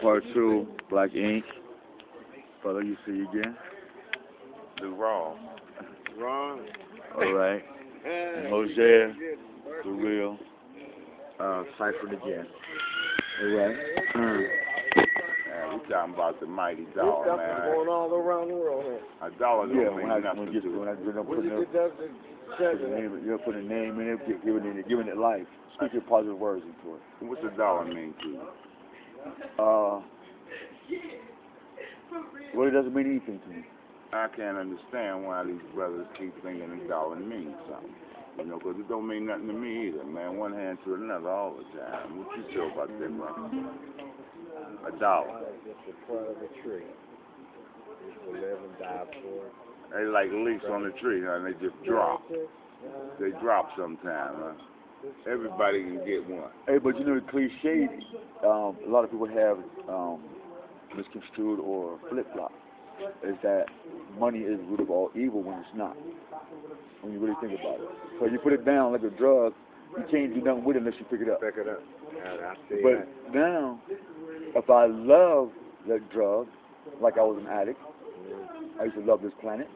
Part 2, Black Ink. Brother, you see you again. The Raw. Alright. Moshe, the real. Cypher again. Alright. We talking about the mighty dollar, man. Going all around the world, huh? A dollar don't When mean nothing to I put a name in it, giving it life. Speak your positive words into it. What's a dollar mean to you? Well, it doesn't mean anything to me. I can't understand why these brothers keep thinking a dollar means something. You know, because it don't mean nothing to me either, man. One hand to another all the time. What you feel about that, brother? A dollar. It's the part of the tree. You can live and die for it. They like leaves on the tree, huh? And they just drop. They drop sometime, huh? Everybody can get one. Hey, but you know the cliche, a lot of people have misconstrued or flip-flop, is that money is the root of all evil when it's not, when you really think about it. So you put it down like a drug, you can't do nothing with it unless you pick it up. Pick it up. I see But now, if I love that drug, like I was an addict, I used to love this planet.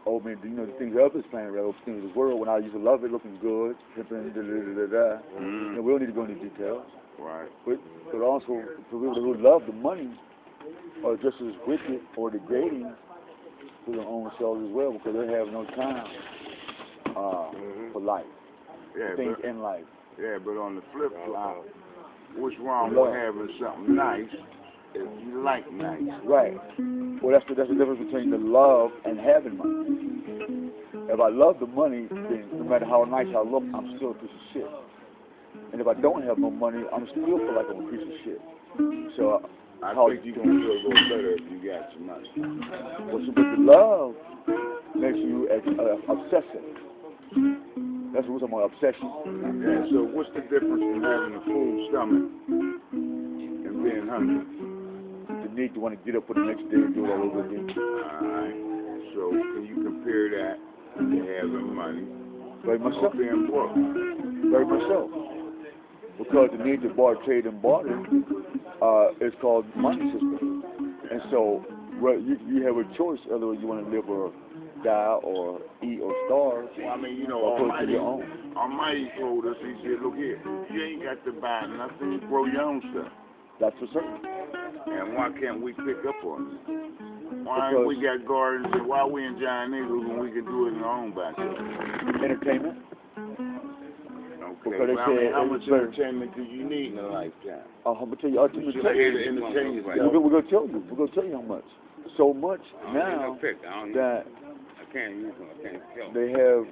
Oh man, you know the things of this planet, right? The things of this world. When I used to love it, looking good, pimping, You know, we don't need to go into details. Right. But also, for people who love the money, are just as wicked or degrading to their own selves as well, because they have no time for life, things in life. Yeah, but on the flip side, what's wrong with having something nice if you like nice? Right. Well, that's the difference between the love and having money. If I love the money, then no matter how nice I look, I'm still a piece of shit. And if I don't have no money, I'm still feel like I'm a piece of shit. So I think you gonna feel a little better if you got some money. But the love makes you obsessive. That's what we're talking about, obsession. Okay, so what's the difference in having a full stomach and being hungry? The need to want to get up for the next day and do it all over again. Alright, so can you compare that to having money? Very much so. Being broke? Very much so. Because the need to trade and barter is called money system. And so you have a choice whether you want to live or die or eat or starve. Well, I mean, you know, Almighty told us, he said, look here, you ain't got to buy nothing, you grow your own stuff. That's for certain. And why can't we pick up on it? Why ain't we got gardens and why we in giant neighborhoods when we can do it in our own backyard? Entertainment. Okay, well, I mean, how much entertainment do you need in a lifetime? I'm going to tell you. We're going to tell you. We're going to tell you how much. So much now that they have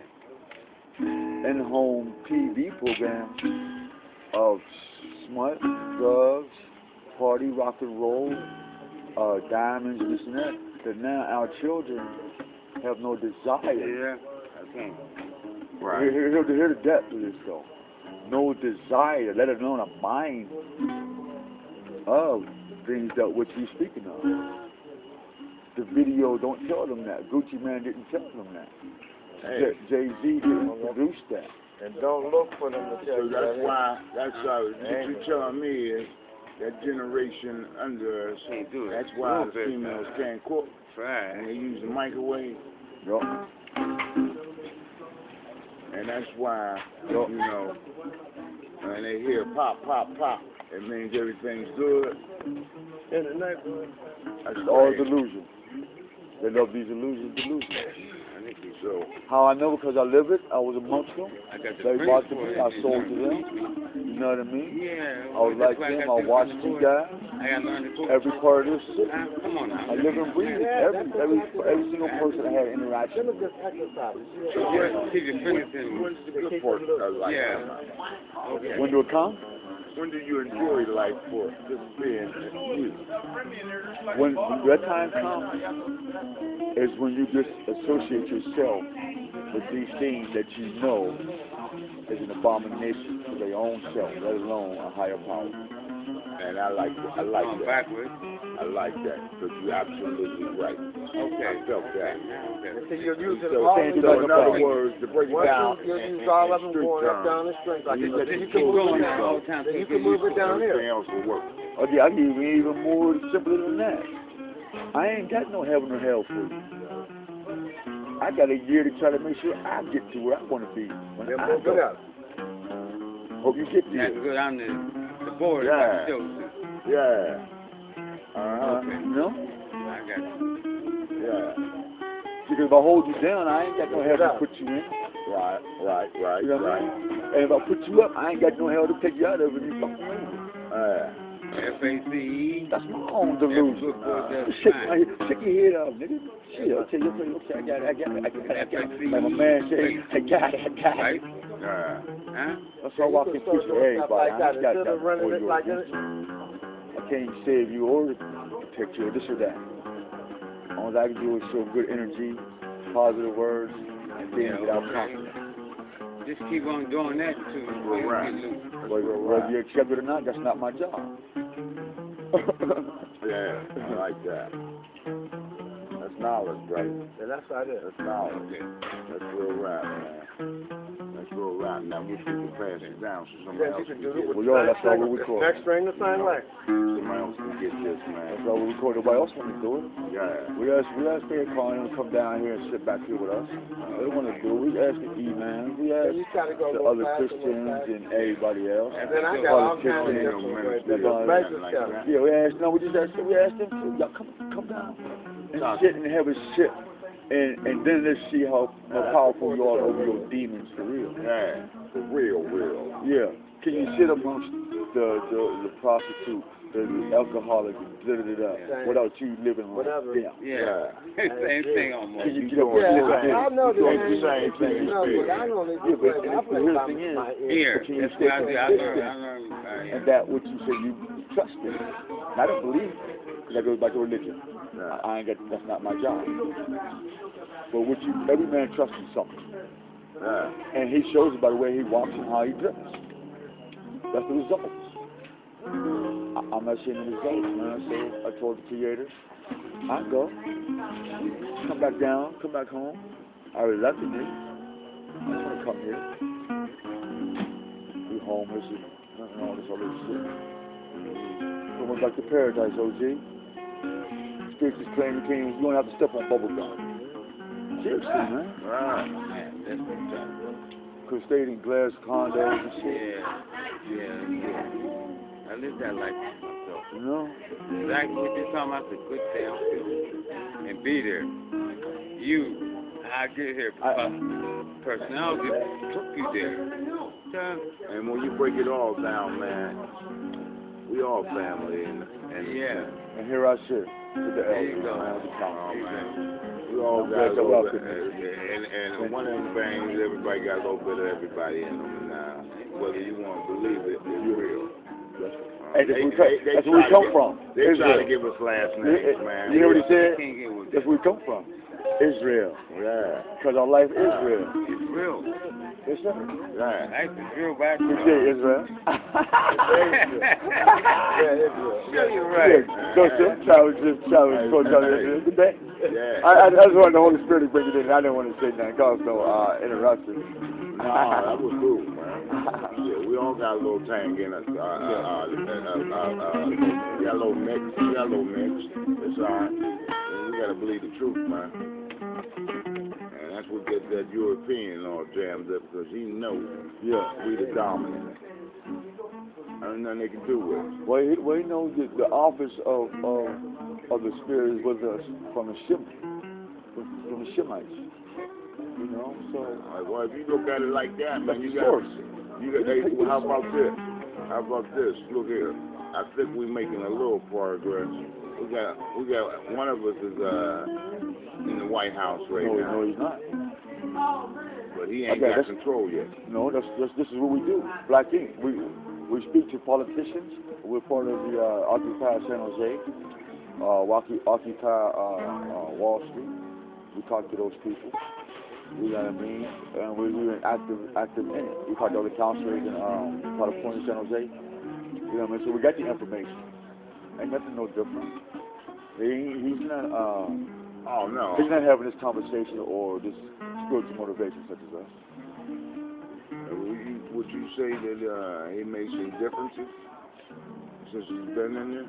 in-home TV programs of smut, drugs, party, rock and roll, diamonds, this and that now our children have no desire. Yeah, okay. Right. Hear the depth of this, though. No desire, let alone a mind of things that which he's speaking of. The video don't tell them that. Gucci Man didn't tell them that. Hey. Jay-Z didn't produce that. And don't look for them to tell you that's why what you're telling me is that generation under us, that's why the females can't cook. Right. And they use the microwave. Yep. And that's why, you know, when they hear pop, pop, pop, it means everything's good. In the neighborhood. That's all delusion. They love these illusions. So, how I know? Because I live it. I was amongst them. They bought to me. I sold to them. You know what I mean? Yeah. I was like them. I watched you guys. Every part of this city. Come on now. I live and breathe it. Every single person I had interaction with. When's the good part of life? Yeah. Okay. When do it come? When do you enjoy life for just being you? When that time comes is when you just associate yourself with these things that you know is an abomination to to their own self, let alone a higher power. And I like that. Backwards. I like that because you're absolutely right. Okay. I felt that. So you're using So all saying of you like So them. in other words, to break it Once down you in use all of them street going up, terms, down the string, like you you let can the keep tools going go. down all the time. Then you can move it down Everything here. else will work. Oh yeah, I can even more simpler than that. I ain't got no heaven or hell for you. I got a year to try to make sure I get to where I want to be. When Then I move it go. up. Hope you get You have there. to go down the board. Yeah. Shows you. Yeah. Okay. You know? I got you. Yeah. Because if I hold you down, I ain't got no hell to put you in. Right. You know what I mean? And if I put you up, I ain't got no hell to take you out of it and fuck you over. FACE. That's my own delusion. Shake your head off, nigga. Shit, I'll tell you, okay, I got it. Like my man say, I got it. Right? Yeah. Huh? That's how I walk in peace with everybody. Like I that, ain't got instead that of running for it you. like this. I can't save you or protect you or this or that. All I can do is show good energy, positive words, and then without confidence. Just keep on doing that until you get loose. Whether you accept it or not, that's not my job. Yeah. I like that. That's knowledge, right? And that's how it is. That's knowledge. That's real rap, man. That's real rap. Now we can pass it down so somebody else can get it. Well, y'all, that's all we call it. Next string the same way. Somebody else can get this, man. That's all we call it. Nobody else want to do it. Yeah. We ask their client to come down here and sit back here with us. They don't want to do it. We ask the E-man. We ask You gotta go the real other fast Christians fast. and everybody else. And then I got all kinds of different ways. There's a basic stuff. Yeah, we ask them to, y'all come down and sit and have a sip. And then let's see how powerful you are over your demons for real. Yeah. For real. Yeah. Can you sit amongst the prostitute, the alcoholic, without you living like them? Yeah. Same thing almost. Can you get up I know the same thing. I know this. Yeah, but here's the thing is, Here. can you That's stay what I consistent? learned. And that what you say you trust in. Not a belief, because that goes back to religion. I ain't got, that's not my job. But what you, every man trusts in something. And he shows it by the way he walks and how he dresses. That's the results. I'm not seeing the results, man. So I told the creator, I go, come back down, come back home. I already left the nigga. I just want to come here. Be homeless and all this other shit. Going back to paradise, OG. Spirits is playing the king. You don't have to step on bubble gum. Seriously, man. Right. That's what I'm talking about. Could have stayed in glass condos and shit. Yeah. I live that life myself. You know? Exactly what you're talking about, the good damn feel. And be there. I get here because personality took you there. And when you break it all down, man, we all family and And here I sit with the There you elders, go. man, with the council. we all I'm got glad a to little welcome bit, and one of them things, everybody got a little bit of everybody in them, and whether you want to believe it, it's real. Hey, that's where we come from. They try Israel. to give us last names, man. You hear what he said? Can't get with That's where we come from. Israel. Yeah. Because our life is real. It's real. Yes, sir. Yeah. Life is real back Good day, Israel. Sure, you're right. Go, sir. Travis, good day. Yeah. I just wanted the Holy Spirit to bring it in. I didn't want to say nothing, cause no interruption. Nah, that was cool, man. Yeah, we all got a little tang in us. We got a little mix. It's all right. And we got to believe the truth, man. And that's what gets that European all jammed up, because he knows we the dominant. Ain't nothing they can do with it. Well, he knows that the office of the Spirit is with us from the Shemites. You know, so. Well, if you look at it like that, man, you got. Source. How about this? How about this? Look here. I think we're making a little progress. We got one of us is in the White House right now. No, he's not. But he ain't got control yet. No, this is what we do. Black Ink. We speak to politicians. We're part of the Occupy San Jose, Occupy Wall Street. We talk to those people. You know what I mean? And we're active in it. We talked to other counselors in California, San Jose. You know what I mean? So we got the information. Ain't nothing no different. He's not Oh no. he's not having this conversation or this spiritual motivation such as us. Would you say that he made some differences since he's been in there?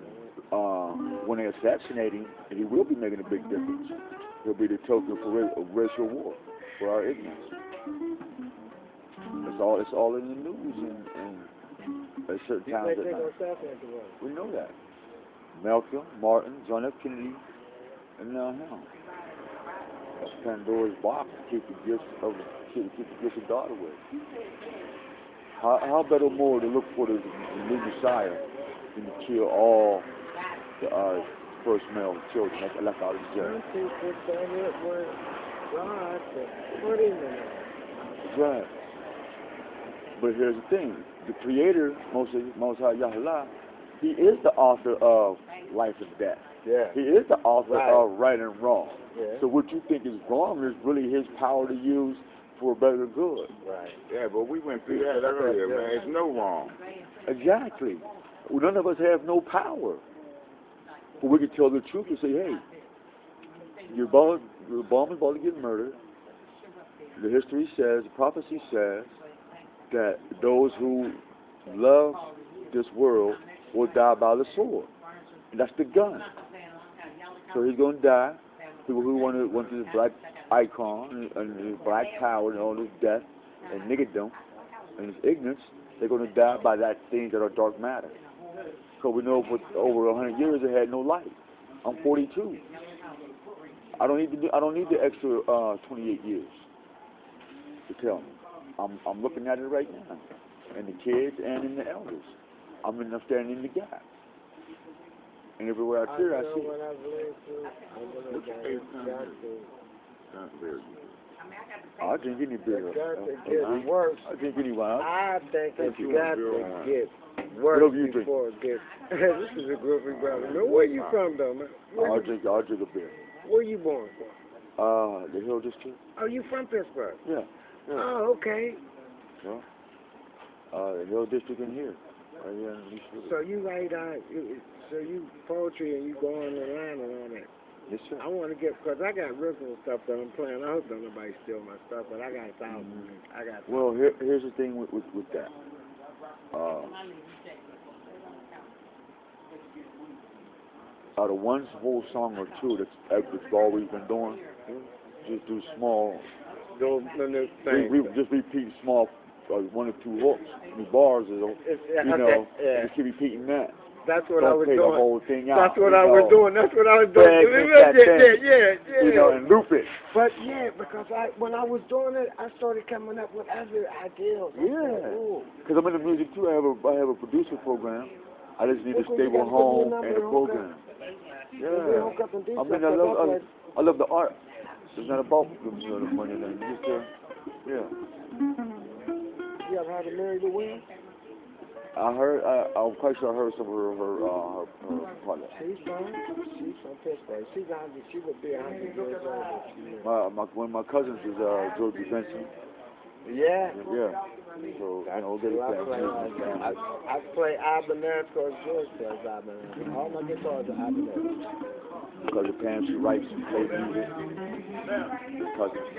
When they assassinate him, he will be making a big difference. He'll be the token of racial war for our ignorance. It's all in the news and at certain times at night. We know that. Malcolm, Martin, John F. Kennedy, and now him. That's Pandora's box to keep the gifts of God away. How better more to look for the new Messiah than to kill all the first male children left out of the jail? That's right. But here's the thing: the Creator, Most High Yahweh, He is the author of life and death. Yeah. He is the author of right and wrong. Yeah. So what you think is wrong is really His power to use for a better good. Right. Yeah, but we went through that earlier, man. It's no wrong. Exactly. Well, none of us have no power. But we can tell the truth and say, hey, your bomb is about to get murdered. The history says, the prophecy says, that those who love this world will die by the sword. And that's the gun. So he's going to die. People who want this black icon and his black power and all this death and niggerdom and his ignorance, they're going to die by that things that are dark matter. So we know for over 100 years it had no light. I'm 42. I don't need the extra 28 years to tell me. I'm looking at it right now, in the kids and in the elders. I'm standing in the gap. And everywhere I appear, I see. I'll drink any beer. I'll drink any wine. I think it's got to get worse before it gets. This is a groupie brother. Man, where you from, though, man? I'll drink a beer. Where you born from? The Hill District. Oh, you from Pittsburgh? Yeah. Oh, okay. So, the Hill District in here. So you write so you poetry and you go on the line and all that. Yes, sir. I want to get, because I got original stuff that I'm playing. I hope don't nobody steal my stuff, but I got thousands. Well, here's the thing with that. Out of one whole song or two that's all we've been doing, just do small. We just repeat small, one or two hooks, bars. Just keep repeating that. That's what I was doing. The whole thing out, That's what I was doing. That's what I was doing. Yeah. You know, and loop it. But yeah, because when I was doing it, I started coming up with other ideas. Yeah. Because I'm in the music too. I have a producer program. I just need a stable home and a program. Yeah. I love the art. It's not about the money. Just yeah. You ever had to marry the wind? I'm quite sure I heard some of her projects. She's from Pittsburgh. She would be 100 years old. One of my cousins is XOLID-VIXION. Yeah. Yeah. So, we'll get it back. I play Ibanez because George plays Ibanez. All my guitars are Ibanez. Because of Pam, she writes and plays music. Cousins.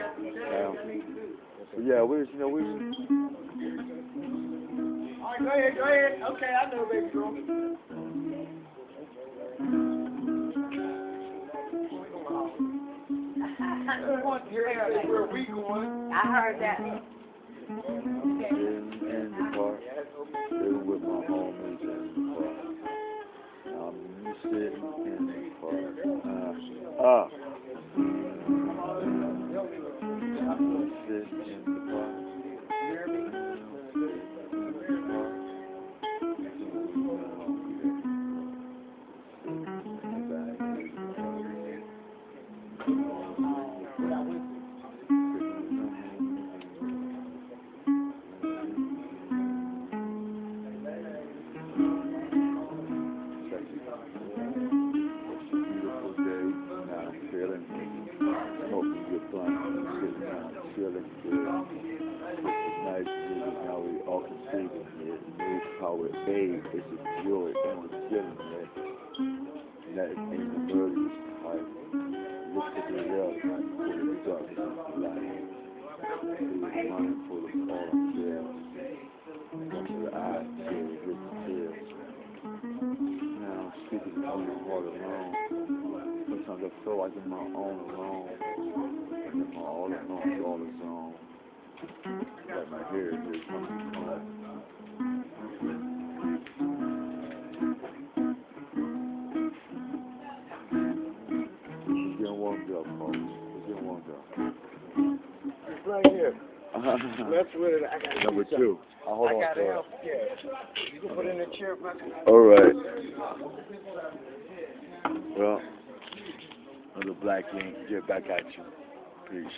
Yeah, we're Go ahead. Okay, I know, baby girl. Where we going? I heard that. In the park, living with my homies in the park. I'm sitting in the park. I'm sitting in the park. Made power, babe, it's a joy and a feeling that is in the birdies. Look at the world full of darkness and light. Through the mind full of all our cares. Come to the eyes, tears, with the tears. Now I'm speaking to my heart alone. Sometimes I feel like I'm my own alone. And I'm all alone, all alone. Like my hair is coming home. It's getting warmed up, folks. It's getting warmed up. It's right here. That's what it. I got Number 2. Hold on. I gotta help. Yeah. You can put it in the chair, back. All right. Well, another black ink. Get back at you. Peace.